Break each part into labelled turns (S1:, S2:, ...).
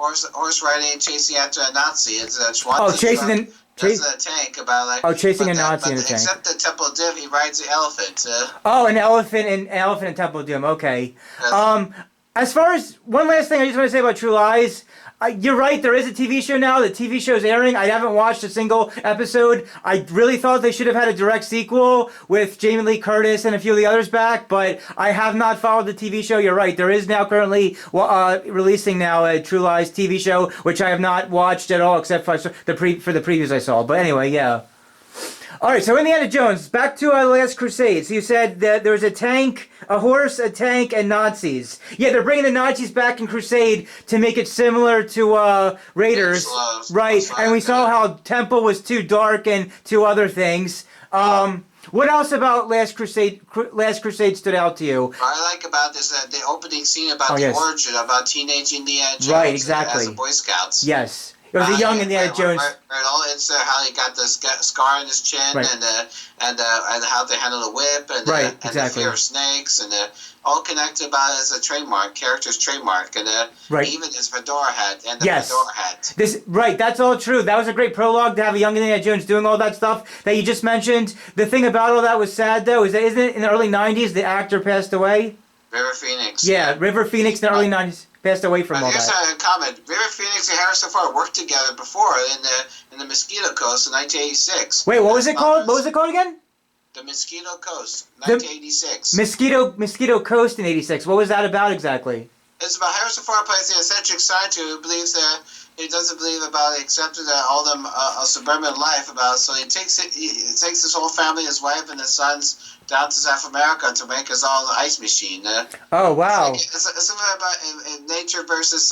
S1: horse riding and chasing after a Nazi. It's
S2: chasing
S1: a tank about like.
S2: chasing a Nazi in a tank.
S1: Except the Temple of Doom, he rides the elephant.
S2: An elephant in Temple of Doom. Okay. As far as one last thing, I just want to say about True Lies. You're right. There is a TV show now. The TV show's airing. I haven't watched a single episode. I really thought they should have had a direct sequel with Jamie Lee Curtis and a few of the others back, but I have not followed the TV show. You're right. There is now currently releasing now a True Lies TV show, which I have not watched at all, except for the previews I saw. But anyway, yeah. All right, so Indiana Jones, back to Last Crusade. So you said that there was a tank, a horse, a tank, and Nazis. Yeah, they're bringing the Nazis back in Crusade to make it similar to Raiders. Right, and we saw how Temple was too dark and two other things. What else about Last Crusade stood out to you?
S1: What I like about this the opening scene about the origin, about teenage Indiana Jones as a Boy Scouts.
S2: Yes. It was a young Indiana Jones.
S1: It's how he got the scar on his chin, and how they handle the whip, and the fear of snakes, and all connected about it as a character's trademark, and even his fedora hat and the fedora hat.
S2: That's all true. That was a great prologue to have a young Indiana Jones doing all that stuff that you just mentioned. The thing about all that was sad, though, is that isn't it in the early 90s the actor passed away?
S1: River Phoenix.
S2: Yeah, River Phoenix in the early 90s. Passed away from all that.
S1: Here's a comment. River Phoenix and Harrison Ford worked together before in the Mosquito Coast in 1986.
S2: Wait, what was it called? What was it called again?
S1: The Mosquito Coast, 1986.
S2: Mosquito Coast in 86. What was that about exactly?
S1: It's about Harrison Ford plays the eccentric scientist who believes that he doesn't believe about accepting all them a suburban life about. So he takes his whole family, his wife, and his sons down to South America to make his own ice machine.
S2: Oh wow!
S1: It's something about nature versus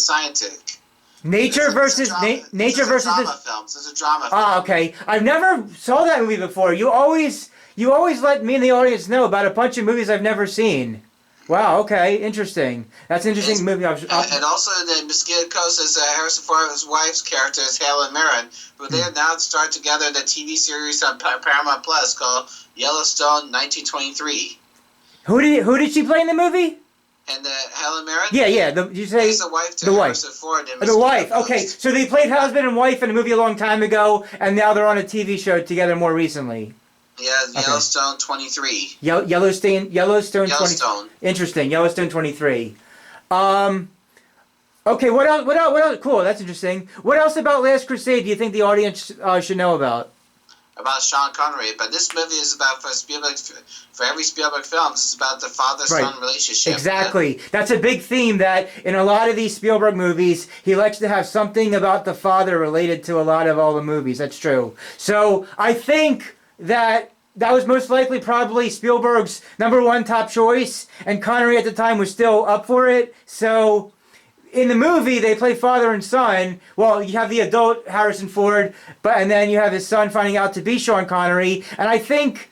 S1: scientific.
S2: Nature versus
S1: drama films. It's a drama.
S2: Ah, okay. I've never saw that movie before. You always let me and the audience know about a bunch of movies I've never seen. Wow, okay, interesting. That's an interesting movie.
S1: And also the Mosquito Coast is Harrison Ford's wife's character is Helen Mirren, who they now start together the TV series on Paramount Plus called Yellowstone 1923.
S2: Who did she play in the movie?
S1: And Helen Mirren?
S2: Yeah. Did you say
S1: she's the wife to Harrison Ford in
S2: the wife. Okay, so they played husband and wife in a movie a long time ago, and now they're on a TV show together more recently.
S1: Yeah, Yellowstone 23.
S2: Yellowstone.
S1: 20.
S2: Interesting. Yellowstone 23. Okay, what else? Cool, that's interesting. What else about Last Crusade do you think the audience should know about?
S1: About Sean Connery, but this movie is about for every Spielberg film, it's about the father-son relationship.
S2: Exactly. That's a big theme that in a lot of these Spielberg movies, he likes to have something about the father related to a lot of all the movies. That's true. So I think that was most likely probably Spielberg's #1 top choice, and Connery at the time was still up for it. So in the movie, they play father and son. Well, you have the adult Harrison Ford, and then you have his son finding out to be Sean Connery. And I think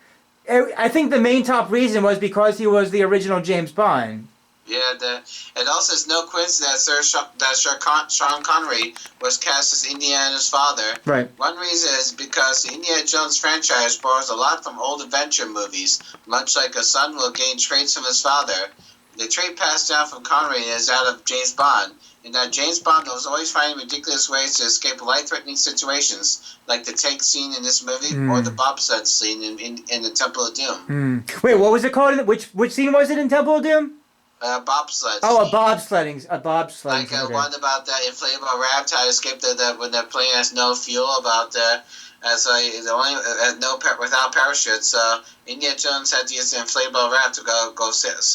S2: the main top reason was because he was the original James Bond.
S1: Yeah, and also it's no coincidence that Sean Connery was cast as Indiana's father.
S2: Right.
S1: One reason is because the Indiana Jones franchise borrows a lot from old adventure movies, much like a son will gain traits from his father. The trait passed down from Connery is that of James Bond, in that James Bond was always finding ridiculous ways to escape life-threatening situations, like the tank scene in this movie or the bobsled scene in the Temple of Doom.
S2: Wait, what was it called? Which scene was it in Temple of Doom?
S1: Bobsled.
S2: Oh, a bobsledding.
S1: Like one about the inflatable raft, how to escape when the plane has no fuel. Without parachutes. Indiana Jones had to use the inflatable raft to go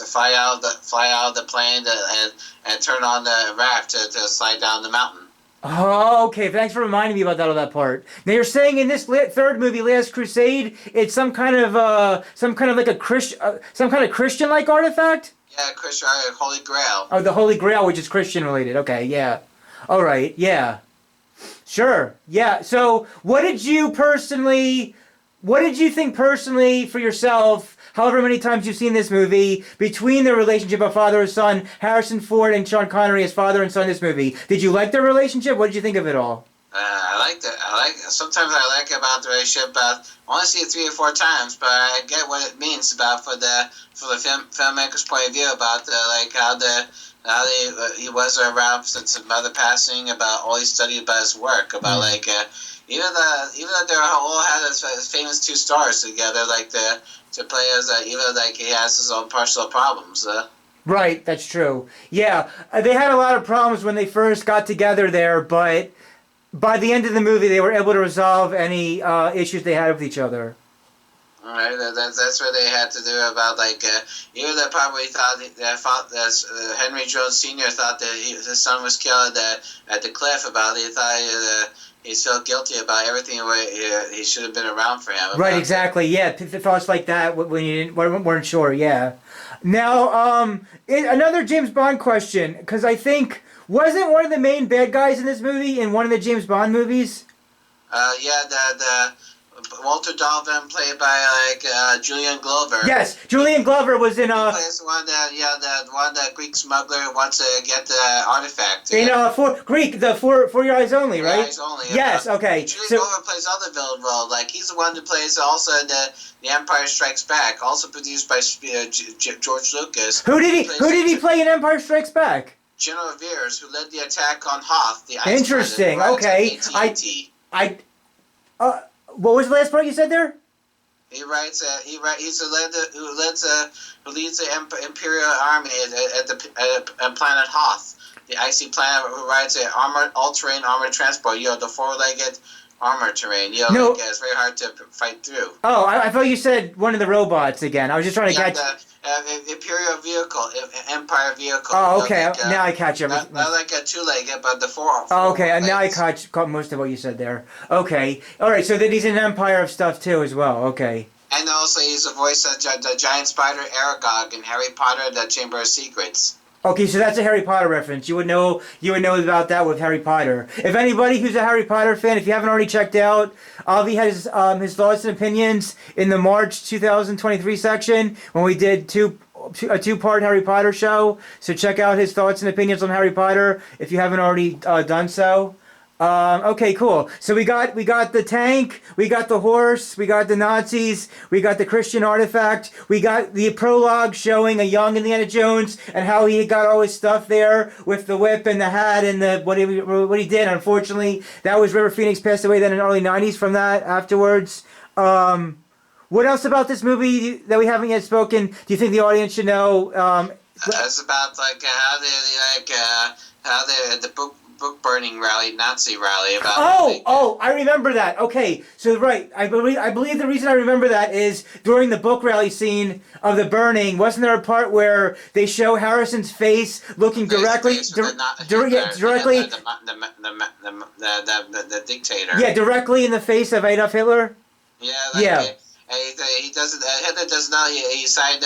S1: fly out of the plane and turn on the raft to slide down the mountain.
S2: Oh, okay. Thanks for reminding me about all that part. Now you're saying in this third movie, Last Crusade, it's some kind of like a Christian-like artifact.
S1: Yeah, Christian, Holy Grail.
S2: Oh, the Holy Grail, which is Christian related. Okay, yeah. All right, yeah. Sure, yeah. So, what did you think personally for yourself, however many times you've seen this movie, between the relationship of father and son, Harrison Ford and Sean Connery as father and son in this movie? Did you like their relationship? What did you think of it all?
S1: I like that. Sometimes I like about the relationship, but I only see it 3 or 4 times. But I get what it means about for the filmmaker's point of view about he was around since his mother passing, about all he studied about his work, about even though they all had his famous 2 stars together, to play as even like he has his own personal problems.
S2: Right, that's true. Yeah, they had a lot of problems when they first got together there, but by the end of the movie, they were able to resolve any issues they had with each other.
S1: All right, that's what they had to do about even the part where he thought Henry Jones Sr. thought that his son was killed at the cliff. About it, he thought he's so guilty about everything where he should have been around for him.
S2: Right, exactly. Yeah, thoughts like that when you weren't sure. Yeah. Now, another James Bond question, because I think wasn't one of the main bad guys in this movie in one of the James Bond movies?
S1: Yeah, the Walter Dalvin, played by Julian Glover.
S2: Yes, Julian Glover was in
S1: He plays the Greek smuggler who wants to get the artifact.
S2: In For Your Eyes Only, right?
S1: Eyes Only.
S2: Yes, okay.
S1: Julian Glover plays other villain role. He's the one who plays also in the Empire Strikes Back, also produced by George Lucas.
S2: Who did he play in Empire Strikes Back?
S1: General Veers, who led the attack on Hoth, the ice
S2: Interesting.
S1: planet,
S2: Okay. What was the last part you said there?
S1: He's who leads the Imperial Army at planet Hoth, the icy planet, who rides an all-terrain armored transport. The 4-legged armored terrain. It's very hard to fight through.
S2: Oh, I thought you said one of the robots again. I was just trying to catch.
S1: Imperial vehicle, Empire vehicle.
S2: Oh, okay. Now I catch you.
S1: Not like a 2-legged, but the 4.
S2: Oh, okay. Now I caught most of what you said there. Okay. All right. So then he's in Empire of stuff too, as well. Okay.
S1: And also he's the voice of the giant spider Aragog in Harry Potter: The Chamber of Secrets.
S2: Okay, so that's a Harry Potter reference. You would know about that with Harry Potter. If anybody who's a Harry Potter fan, if you haven't already checked out, Avi has his thoughts and opinions in the March 2023 section when we did a 2-part Harry Potter show. So check out his thoughts and opinions on Harry Potter if you haven't already done so. Okay, cool. So we got the tank, we got the horse, we got the Nazis, we got the Christian artifact, we got the prologue showing a young Indiana Jones and how he got all his stuff there with the whip and the hat and what he did. Unfortunately, that was River Phoenix passed away then in the early 90s from that afterwards. What else about this movie that we haven't yet spoken do you think the audience should know?
S1: It's about how the book burning rally, Nazi rally about.
S2: I remember that. Okay, so right, I believe the reason I remember that is during the book rally scene of the burning. Wasn't there a part where they show Harrison's face looking directly, directly,
S1: the dictator.
S2: Yeah, directly in the face of Adolf Hitler.
S1: Yeah. He doesn't. Hitler doesn't know. He signed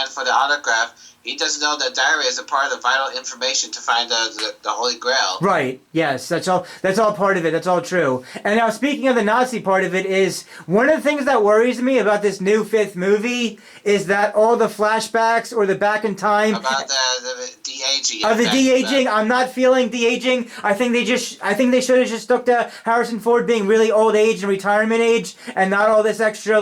S1: for the autograph. He doesn't know that diary is a part of vital information to find the Holy Grail.
S2: Right. Yes. That's all part of it. That's all true. And now, speaking of the Nazi part of it, is one of the things that worries me about this new 5th movie is that all the flashbacks or the back in time
S1: about the de-aging.
S2: Of the de-aging, I'm not feeling de-aging. I think they should have just stuck to Harrison Ford being really old age and retirement age, and not all this extra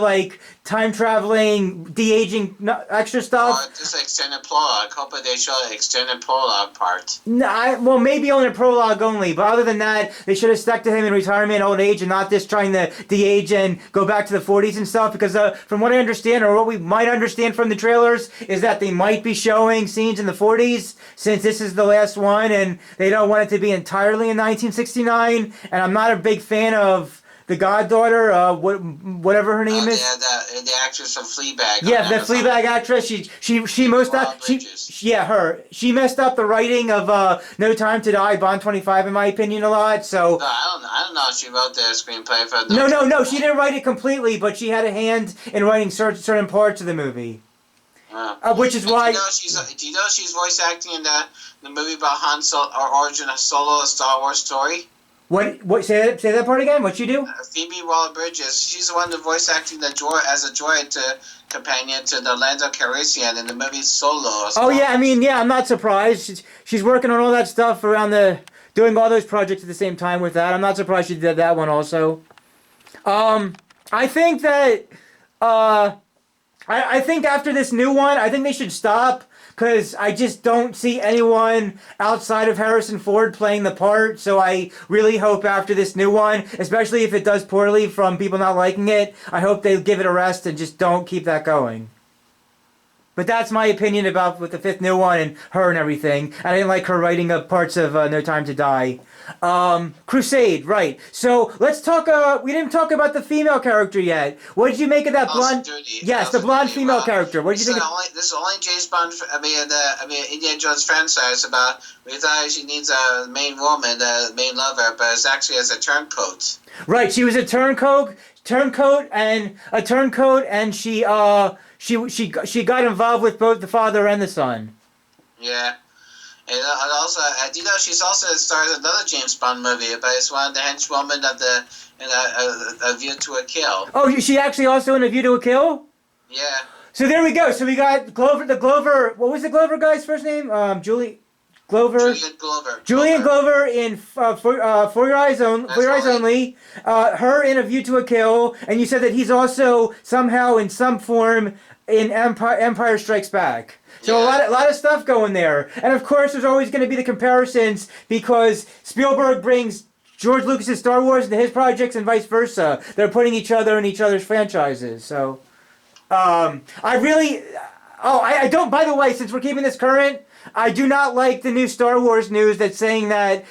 S2: time traveling de-aging extra stuff.
S1: Or just extended prologue. Hopefully they show an extended prologue part.
S2: Well, maybe only a prologue only, but other than that, they should have stuck to him in retirement, old age, and not just trying to de-age and go back to the 40s and stuff, because from what I understand, or what we might understand from the trailers, is that they might be showing scenes in the 40s, since this is the last one, and they don't want it to be entirely in 1969, and I'm not a big fan of the goddaughter, whatever her name is.
S1: Yeah, the actress from Fleabag.
S2: Yeah, the Fleabag actress. She messed up. She messed up the writing of No Time to Die, Bond 25, in my opinion, a lot. So.
S1: No, I don't know if she wrote the screenplay for.
S2: No. She didn't write it completely, but she had a hand in writing certain parts of the movie. Which is why.
S1: Do you know she's voice acting in the movie about Han Solo, or Origin of Solo, a Star Wars story?
S2: What? Say that part again. What you do?
S1: Phoebe Waller-Bridges. She's the one who voice acting as a droid companion to the Lando Calrissian in the movie Solo.
S2: Oh yeah, I'm not surprised. She's working on all that stuff around the doing all those projects at the same time with that. I'm not surprised she did that one also. I think that I think after this new one, I think they should stop because I just don't see anyone outside of Harrison Ford playing the part. So I really hope after this new one, especially if it does poorly from people not liking it, I hope they give it a rest and just don't keep that going. But that's my opinion about with the fifth new one and her and everything. I didn't like her writing up parts of No Time to Die. Crusade, right. So let's talk, we didn't talk about the female character yet. What did you make of that blonde? Yes, the blonde female character. What did you think?
S1: This is only James Bond, Indiana Jones franchise about, we thought she needs a main woman, a main lover, but it's actually as a turncoat.
S2: Right, she was a turncoat, and she got involved with both the father and the son.
S1: Yeah. And also, do you know she's also stars in another James Bond movie, but it's one of the henchwomen of the A View to a Kill.
S2: Oh, she actually also in A View to a Kill?
S1: Yeah.
S2: So there we go. So we got Glover. What was the Glover guy's first name? Julian Glover in For Your Eyes Only. Her in A View to a Kill, and you said that he's also somehow in some form in Empire Strikes Back. So a lot of stuff going there. And of course there's always going to be the comparisons because Spielberg brings George Lucas's Star Wars into his projects and vice versa. They're putting each other in each other's franchises. So I don't, by the way, since we're keeping this current, I do not like the new Star Wars news that's saying that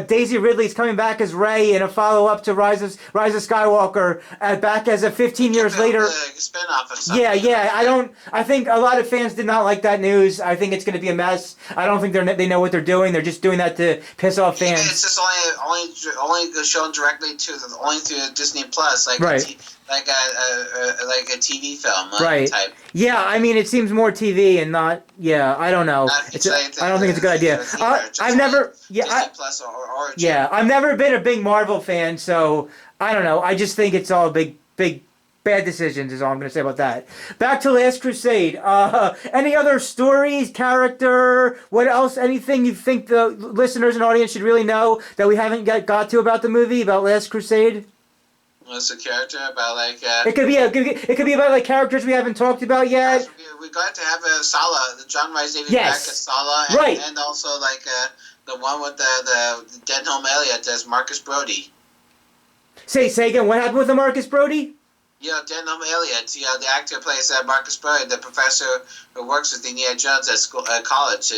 S2: Daisy Ridley's coming back as Rey in a follow-up to Rise of Skywalker, back as a 15 years later.
S1: Spin-off or something.
S2: Yeah. I think a lot of fans did not like that news. I think it's going to be a mess. I don't think they know what they're doing. They're just doing that to piss off fans.
S1: It's just only shown directly through Disney Plus, like
S2: right.
S1: Like a TV film,
S2: right?
S1: Type.
S2: Yeah, I mean, it seems more TV and not. Yeah, I don't know. I don't think it's a good idea. I've never. I've never been a big Marvel fan, so I don't know. I just think it's all big bad decisions. Is all I'm going to say about that. Back to Last Crusade. Any other stories, character, what else? Anything you think the listeners and audience should really know that we haven't got to about the movie about Last Crusade?
S1: What's the character about? Like
S2: it could be about like characters we haven't talked about yet.
S1: We got to have Sala, the John Rice Davies back as Sala, and also like the one with the Denholm Elliott as Marcus Brody.
S2: Say again. What happened with the Marcus Brody?
S1: Yeah, Denholm Elliott. The actor plays Marcus Brody, the professor who works with Indiana Jones at school, college.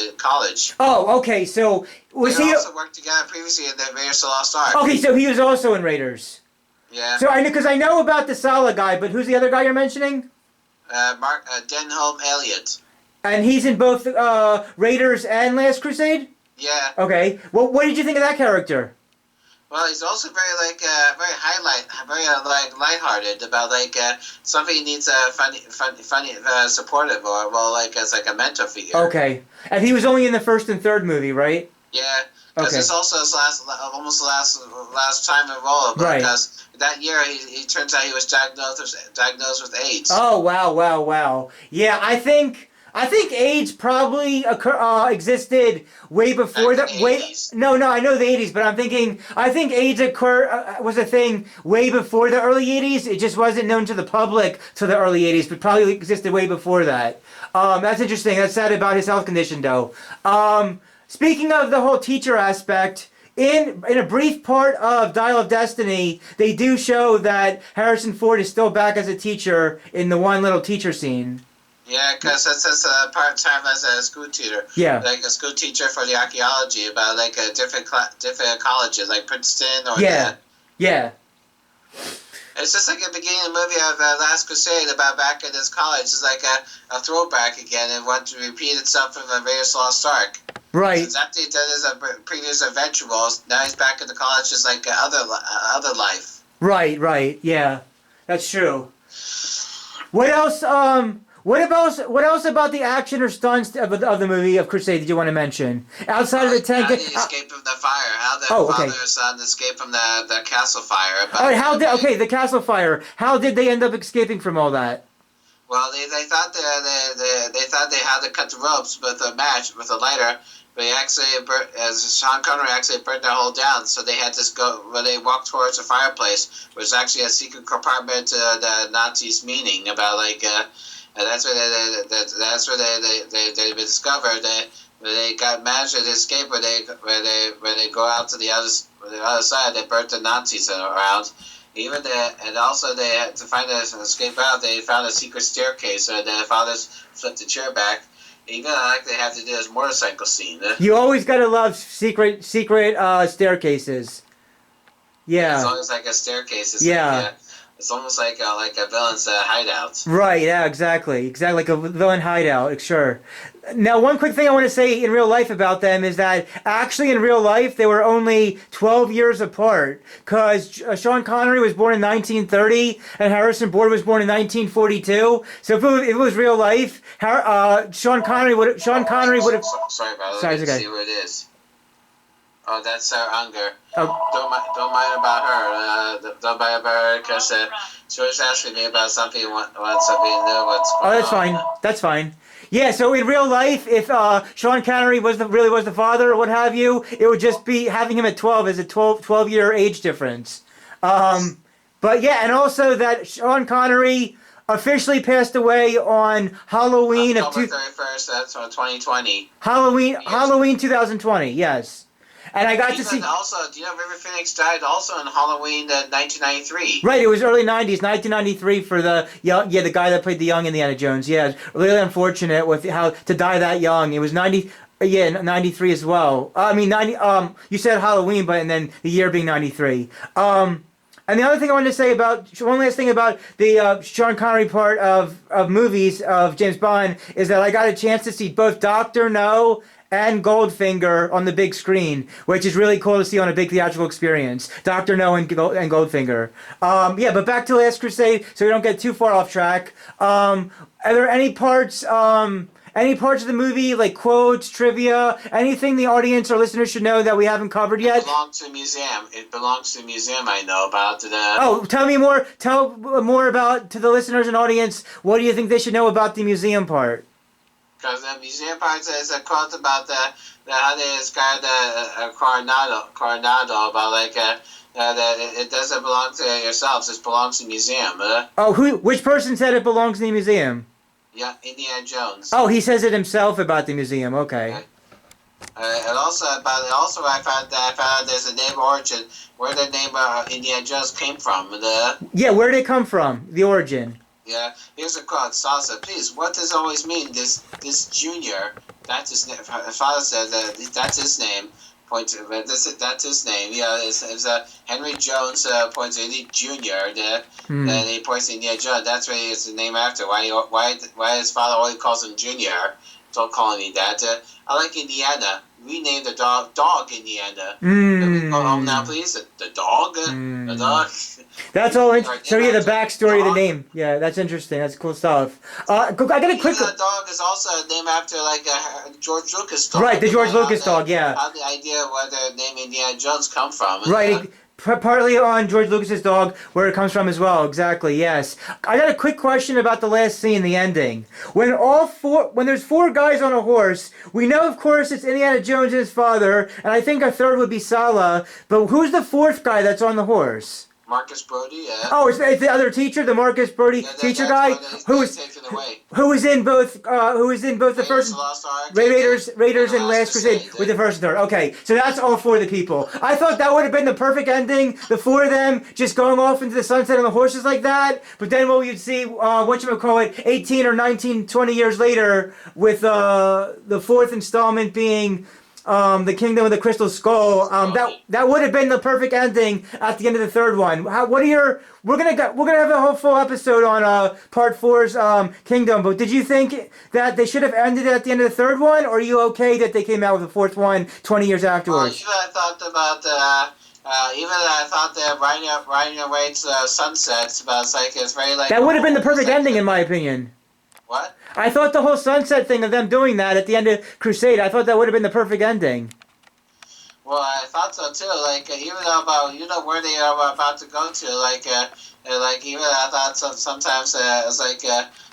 S2: Oh, okay. So was he
S1: also worked together previously in the Raiders of the Lost Ark?
S2: Okay, so he was also in Raiders.
S1: Yeah.
S2: So I know about the Sala guy, but who's the other guy you're mentioning?
S1: Denholm Elliott. And
S2: he's in both Raiders and Last Crusade?
S1: Yeah.
S2: Okay. Well, what did you think of that character?
S1: Well, he's also very lighthearted about something he needs funny, supportive or as like a mentor figure.
S2: Okay. And he was only in the first and third movie, right?
S1: Yeah. Because it's also his last time in role, because that year he turns out he was diagnosed with AIDS.
S2: Oh wow! Yeah, I think AIDS probably existed way before that. No, I know the 80s, but I think AIDS was a thing way before the early 80s. It just wasn't known to the public to the early 80s, but probably existed way before that. That's interesting. That's sad about his health condition, though. Speaking of the whole teacher aspect, in a brief part of Dial of Destiny, they do show that Harrison Ford is still back as a teacher in the one little teacher scene.
S1: Yeah, because that's part-time as a school tutor.
S2: Yeah.
S1: Like a school teacher for the archaeology about different colleges, like Princeton or
S2: Yeah.
S1: It's just like the beginning of the movie of Last Crusade about back at this college. It's like a throwback again and want to repeat itself from the Raiders of the Lost Ark.
S2: Right.
S1: Since after he did his previous adventure roles, now he's back at the college just like other life.
S2: Right. Yeah, that's true. What else? What else about the action or stunts of the movie of Crusade did you want to mention? Outside of the tank...
S1: How the escape from the fire. How the father and son escape from the castle fire.
S2: All right, the castle fire. How did they end up escaping from all that?
S1: Well, they thought they thought they had to cut the ropes with a match with a lighter, but he actually, as Sean Connery actually burnt that hole down. So they had to go when they walked towards the fireplace, which was actually a secret compartment to the Nazis' meaning about and that's where they discovered that they got managed to escape when they go out to the other side. They burnt the Nazis around. And also they had to find an escape out. They found a secret staircase, so the fathers flipped the chair back. Even like they have to do this motorcycle scene.
S2: You always gotta love secret staircases. Yeah.
S1: It's always like a staircase.
S2: Yeah.
S1: It's almost like a villain's hideout.
S2: Right, yeah, exactly, like a villain hideout, sure. Now, one quick thing I want to say in real life about them is that actually in real life they were only 12 years apart, because Sean Connery was born in 1930 and Harrison Ford was born in 1942. So if it was real life, Sean Connery would have.
S1: Sorry about it.
S2: Sorry, it's okay.
S1: See what it is. Oh, that's Sarah Unger.
S2: Oh.
S1: Don't mind about her. Don't mind about her because she was asking me about something. Wants something new. What's going on?
S2: Oh, that's fine. That's fine. Yeah. So in real life, if Sean Connery really was the father or what have you, it would just be having him at 12 as a 12-year age difference. But yeah, and also that Sean Connery officially passed away on Halloween
S1: October 31st. That's on 2020.
S2: Halloween 2020. Yes. And I got to see.
S1: Also, do you know River Phoenix died also on Halloween 1993?
S2: Right, it was early 90s, 1993 for the guy that played the young Indiana Jones. Yeah, really unfortunate with how to die that young. It was 93 as well. I mean 90. You said Halloween, and then the year being 93. And the other thing I wanted to say one last thing about the Sean Connery part of movies of James Bond is that I got a chance to see both Dr. No and Goldfinger on the big screen, which is really cool to see on a big theatrical experience. Dr. No and Goldfinger. But back to Last Crusade, so we don't get too far off track. Are there any parts of the movie, like quotes, trivia, anything the audience or listeners should know that we haven't covered yet?
S1: It belongs to a museum. I know about.
S2: Oh, tell more about, to the listeners and audience, what do you think they should know about the museum part?
S1: Because the museum part is a quote about how they describe the Coronado about that it doesn't belong to yourselves. It belongs to the museum.
S2: Which person said it belongs to the museum?
S1: Yeah, Indiana Jones.
S2: Oh, he says it himself about the museum. Okay.
S1: And also I found there's a name origin where the name Indiana Jones came from.
S2: Where did it come from? The origin.
S1: Yeah, here's a quote. Salsa, please. What does always mean? This Junior. That's his name. Father said that's his name. That's his name. Yeah, it's Henry Jones. Points to Junior. Then he points to Indiana Jones. That's where it's the name after. Why his father always calls him Junior? Don't call me that. I like Indiana. We named the dog Indiana. Can we go home now, please? The dog? The dog?
S2: That's all. So yeah, the backstory of the name. Yeah, that's interesting. That's cool stuff. I got a quick.
S1: The dog is also named after George Lucas dog.
S2: Right, the George Lucas dog. Yeah.
S1: How the idea where the name Indiana Jones come from?
S2: Right. Partly on George Lucas's dog, where it comes from as well. Exactly. Yes. I got a quick question about the last scene, the ending. When there's 4 guys on a horse, we know, of course, it's Indiana Jones and his father, and I think a third would be Sala. But who's the 4th guy that's on the horse?
S1: Marcus Brody, yeah.
S2: Oh, it's the other teacher, the Marcus Brody teacher guy, who was in both the first Raiders and Last Crusade with the first and third. Okay, so that's all 4 of the people. I thought that would have been the perfect ending, the 4 of them just going off into the sunset on the horses like that. But then what you'd see, 18 or 19, 20 years later, with the 4th installment being the Kingdom of the Crystal Skull. That would have been the perfect ending at the end of the 3rd one. We're gonna have a whole full episode on part 4's Kingdom. But did you think that they should have ended it at the end of the 3rd one, or are you okay that they came out with the 4th one 20 years afterwards?
S1: Even I thought that riding away to sunsets, but it's very
S2: that would have been the perfect ending in my opinion.
S1: What?
S2: I thought the whole sunset thing of them doing that at the end of Crusade, I thought that would have been the perfect ending.
S1: Well, I thought so too. Even about where they are about to go to. Even I thought sometimes it's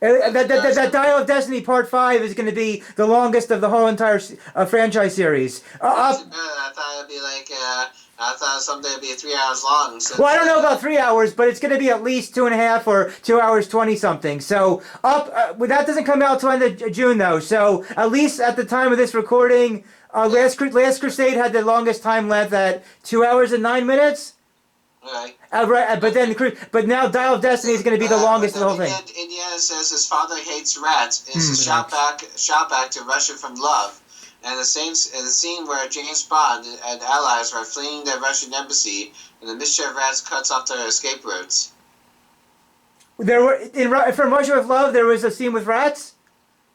S2: That Dial of Destiny Part 5 is going to be the longest of the whole entire franchise series.
S1: I thought it'd be like, I thought someday it'd be 3 hours long.
S2: Well, I don't know about 3 hours, but it's going to be at least 2.5 or 2 hours 20 something. So that doesn't come out till end of June though. So at least at the time of this recording, Last Crusade had the longest time length at 2 hours and 9 minutes.
S1: Right.
S2: But now Dial of Destiny is going to be the longest of the whole thing.
S1: Indiana says his father hates rats. Is a shout back to Russia from love, and the scene where James Bond and allies are fleeing the Russian embassy, and the mischief rats cuts off their escape routes.
S2: There were from Russia with Love. There was a scene with rats.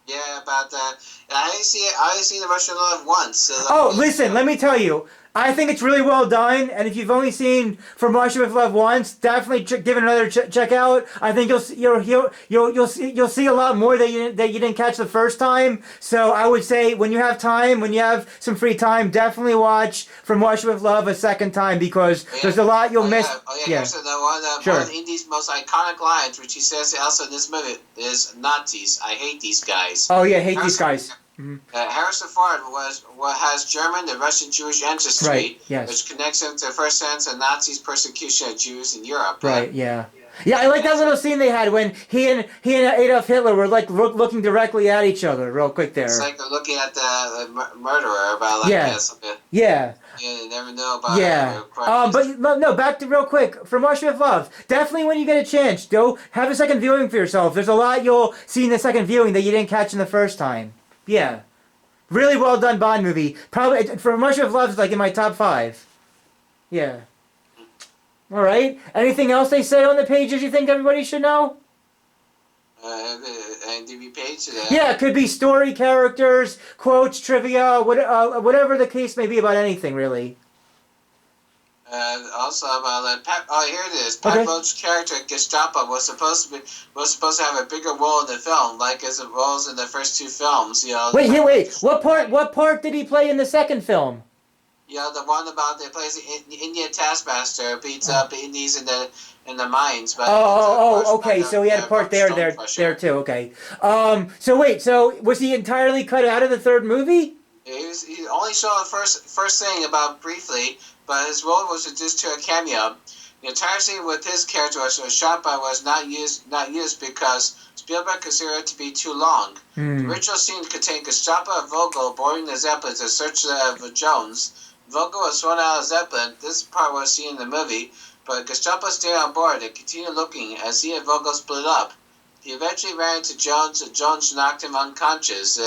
S1: Yeah, about that. I only see the Russian love once. So
S2: listen, let me tell you. I think it's really well done, and if you've only seen From Russia with Love once, definitely give it another check out. I think you'll see a lot more that you didn't catch the first time. So I would say when you have time, when you have some free time, definitely watch From Russia with Love a second time because there's a lot you'll miss.
S1: Here's one of Indy's most iconic lines, which he says also in this movie, is Nazis. I hate these guys.
S2: Oh yeah, hate these guys.
S1: Mm-hmm. Harrison Ford has German and Russian Jewish ancestry,
S2: right, yes.
S1: Which connects him to first sense of Nazis' persecution of Jews in Europe.
S2: Right, yeah. Yeah, I like that little scene they had when he and Adolf Hitler were like looking directly at each other real quick there.
S1: It's like looking at the murderer about like
S2: Yeah.
S1: You never know about
S2: but no, back to real quick From Russia with Love. Definitely when you get a chance, go have a second viewing for yourself. There's a lot you'll see in the second viewing that you didn't catch in the first time. Yeah. Really well done Bond movie. Probably From Russia with Love is like in my top 5. Yeah. All right. Anything else they say on the pages you think everybody should know?
S1: IMDb page.
S2: Yeah, it could be story, characters, quotes, trivia, whatever the case may be about anything, really.
S1: Also about here it is. Pat Roach's character Gestapo was supposed to have a bigger role in the film, like as it was in the first 2 films. You know.
S2: Wait. What part did he play in the second film?
S1: Yeah, the one about they plays the Indian Taskmaster beats up Indies in the mines. But
S2: okay. So he had a part there too. Okay. So was he entirely cut out of the third movie?
S1: He only saw the first thing about briefly, but his role was just to a cameo. The entire scene with his character was shot by was not used because Spielberg considered it to be too long. The original scene contained Gestapo and Vogel boarding the Zeppelin to search for Jones. Vogel was thrown out of Zeppelin. This part was seen in the movie, but Gestapo stayed on board and continued looking as he and Vogel split up. He eventually ran into Jones, and Jones knocked him unconscious.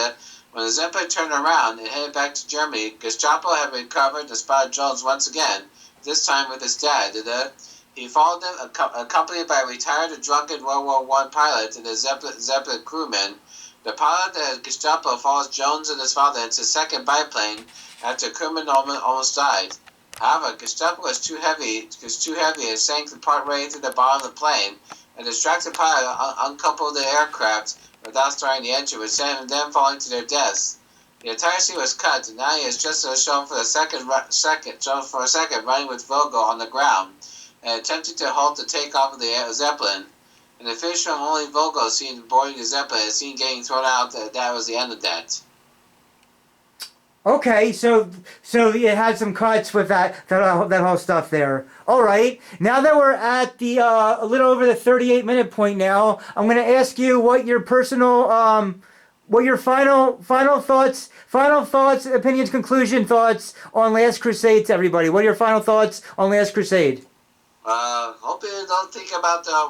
S1: When the Zeppelin turned around and headed back to Germany, Gestapo had recovered and spotted Jones once again, this time with his dad. He followed them, accompanied by a retired and drunken World War I pilot and a Zeppelin crewman. The pilot at Gestapo follows Jones and his father into a second biplane after crewman almost died. However, Gestapo was too heavy and sank partway into the bottom of the plane. A distracted pilot uncoupled the aircraft without starting the engine, which sent them falling to their deaths. The entire scene was cut, and now he is just shown for a second running with Vogel on the ground and attempting to halt the takeoff of the Zeppelin. In the finish film, only Vogel seen boarding the Zeppelin and seen getting thrown out. That was the end of that.
S2: Okay, so it had some cuts with that whole stuff there. All right, now that we're at the a little over the 38-minute point now, I'm going to ask you what your personal what your final thoughts, opinions, conclusion thoughts on Last Crusade to everybody. What are your final thoughts on Last Crusade?
S1: Hope you don't think about the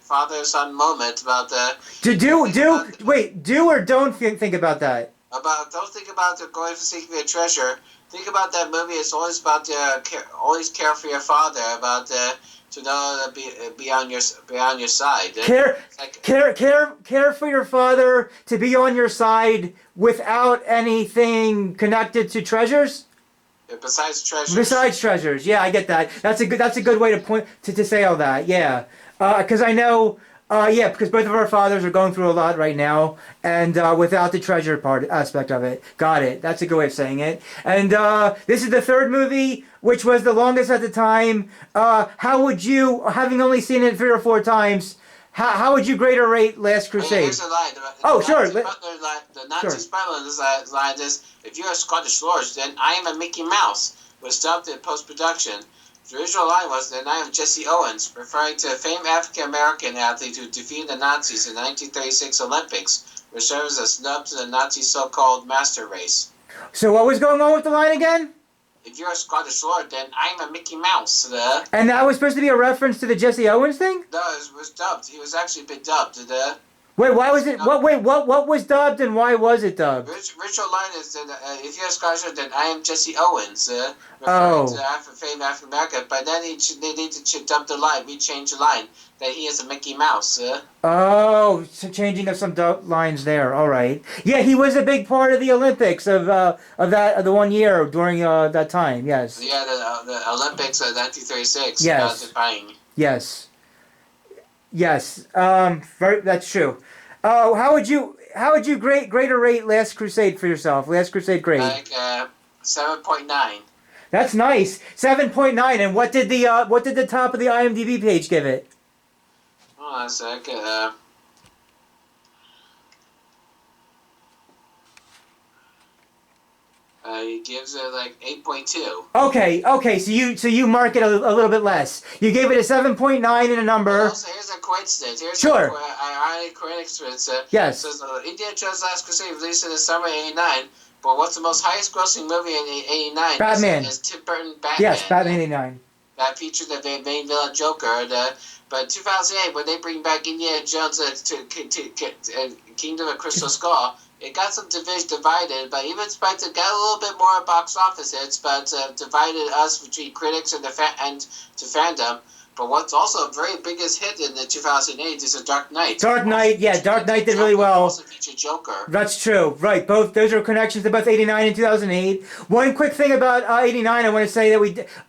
S1: father-son moment about the.
S2: Do or don't think about that.
S1: Don't think about the going for seeking a treasure. Think about that movie. It's always about always care for your father. About to know be on your side. Care
S2: for your father to be on your side without anything connected to treasures.
S1: Besides treasures.
S2: Besides treasures, yeah, I get that. That's a good way to say all that. Yeah, because I know. Because both of our fathers are going through a lot right now, and without the treasure aspect of it. Got it. That's a good way of saying it. And this is the third movie, which was the longest at the time. How would you, having only seen it 3 or 4 times, How would you grade or rate Last Crusade?
S1: Here's a line.
S2: Oh, sure.
S1: The Nazi Butler line is, if you're a Scottish lord, then I am a Mickey Mouse, was dubbed in post-production. The original line was, then I am Jesse Owens, referring to a famed African-American athlete who defeated the Nazis in the 1936 Olympics, which serves as a snub to the Nazi so-called master race.
S2: So what was going on with the line again?
S1: If you're a Scottish lord, then I'm a Mickey Mouse.
S2: And that was supposed to be a reference to the Jesse Owens thing?
S1: No, it was dubbed. He was actually been dubbed.
S2: Wait, why was it? What was dubbed and why was it dubbed?
S1: Richard line is that if you're a Scottish lord, then I am Jesse Owens, referring to famed African American. But then they need to dub the line, rechange the line that he is a Mickey Mouse.
S2: Oh, so changing of some lines there. All right. Yeah, he was a big part of the Olympics of the 1 year during that time. Yes.
S1: Yeah, the Olympics of 1936.
S2: Yes. Yes. Yes. That's true. How would you grade or rate Last Crusade for yourself? Last Crusade grade.
S1: Like 7.9.
S2: That's nice. 7.9. And what did the top of the IMDb page give it?
S1: Hold on a sec. He gives it like 8.2.
S2: Okay. So you mark it a little bit less. You gave it a 7.9 in a number.
S1: Also, here's a coincidence. Here's
S2: sure.
S1: a coincidence.
S2: Yes.
S1: Says Indiana Jones Last Crusade released in the summer of '89. But what's the most highest-grossing movie in '89?
S2: Batman.
S1: Is Tim Burton Batman.
S2: Yes, Batman '89.
S1: That featured the main villain Joker. But in 2008, when they bring back Indiana Jones to Kingdom of Crystal Skull, it got some divided, but even despite it got a little bit more box office hits, but divided us between critics and to fandom. But what's also a very biggest hit in the 2008 is The Dark Knight.
S2: Dark Knight did really well.
S1: Also featured Joker.
S2: That's true, right? Both those are connections to both '89 and 2008. One quick thing about '89, I want to say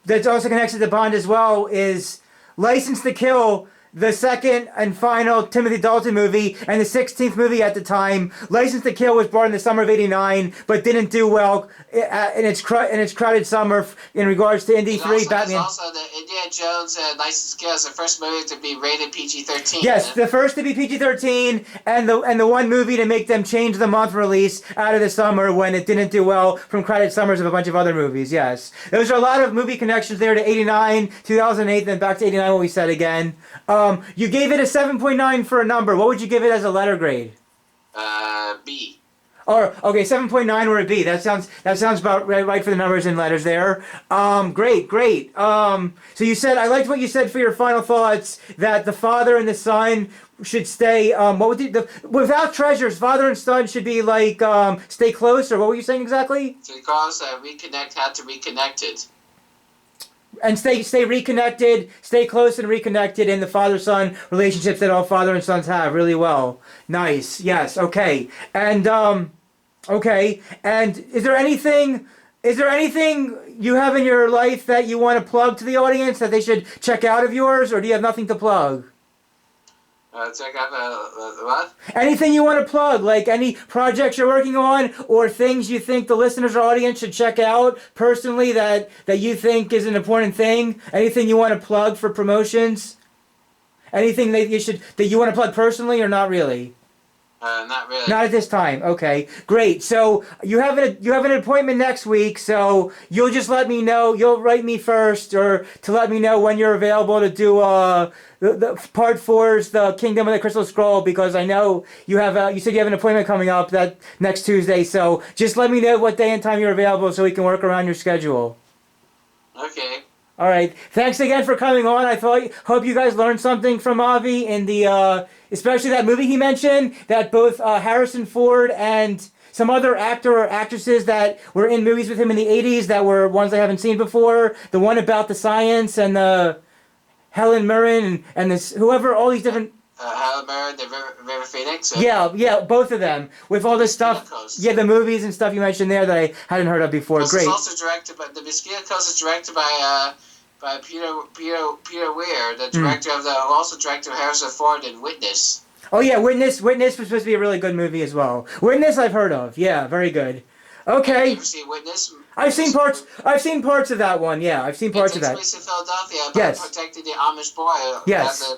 S2: that's also connected to Bond as well is License to Kill. The second and final Timothy Dalton movie, and the 16th movie at the time. License to Kill was born in the summer of '89, but didn't do well in its crowded summer in regards to Indy 3, Batman.
S1: Also, the Indiana Jones License to Kill is the first movie to be rated PG-13.
S2: Yes, the first to be PG-13, and the one movie to make them change the month release out of the summer when it didn't do well from crowded summers of a bunch of other movies. Yes, those are a lot of movie connections there to '89, 2008, then back to '89. What we said again. You gave it a 7.9 for a number. What would you give it as a letter grade?
S1: B.
S2: Or okay, 7.9 or a B. That sounds about right for the numbers and letters there. Great. So you said, I liked what you said for your final thoughts, that the father and the son should stay. Without treasures, father and son should be like stay close. Or what were you saying exactly?
S1: Because reconnect had to reconnect it.
S2: And stay reconnected, stay close and reconnected in the father-son relationships that all father and sons have really well. Nice. Yes. Okay. And okay. And is there anything you have in your life that you want to plug to the audience that they should check out of yours, or do you have nothing to plug?
S1: Check out what?
S2: Anything you want to plug, like any projects you're working on, or things you think the listeners or audience should check out personally that you think is an important thing. Anything you want to plug for promotions? Anything that you want to plug personally, or not really?
S1: Not really.
S2: Not at this time. Okay, great. So you have an appointment next week. So you'll just let me know. You'll write me first, or to let me know when you're available to do the part 4's the Kingdom of the Crystal Scroll, because I know you said you have an appointment coming up that next Tuesday. So just let me know what day and time you're available so we can work around your schedule.
S1: Okay.
S2: All right. Thanks again for coming on. Hope you guys learned something from Avi in the especially that movie he mentioned, that both Harrison Ford and some other actor or actresses that were in movies with him in the 80s that were ones I haven't seen before. The one about the science and the Helen Mirren and this whoever, all these different.
S1: Helen Mirren, the River Phoenix.
S2: Yeah, both of them with all this stuff. Yeah, the movies and stuff you mentioned there that I hadn't heard of before. Great.
S1: It's also directed by the Mosquito Coast is directed by Peter Weir, the director of also director of Harrison Ford in Witness.
S2: Oh yeah, Witness was supposed to be a really good movie as well. Witness I've heard of. Yeah, very good. Okay.
S1: Have you ever seen Witness?
S2: I've seen parts of that one. Yeah, I've seen parts of that.
S1: It takes place in Philadelphia,
S2: yes.
S1: Protecting the Amish boy.
S2: Yes.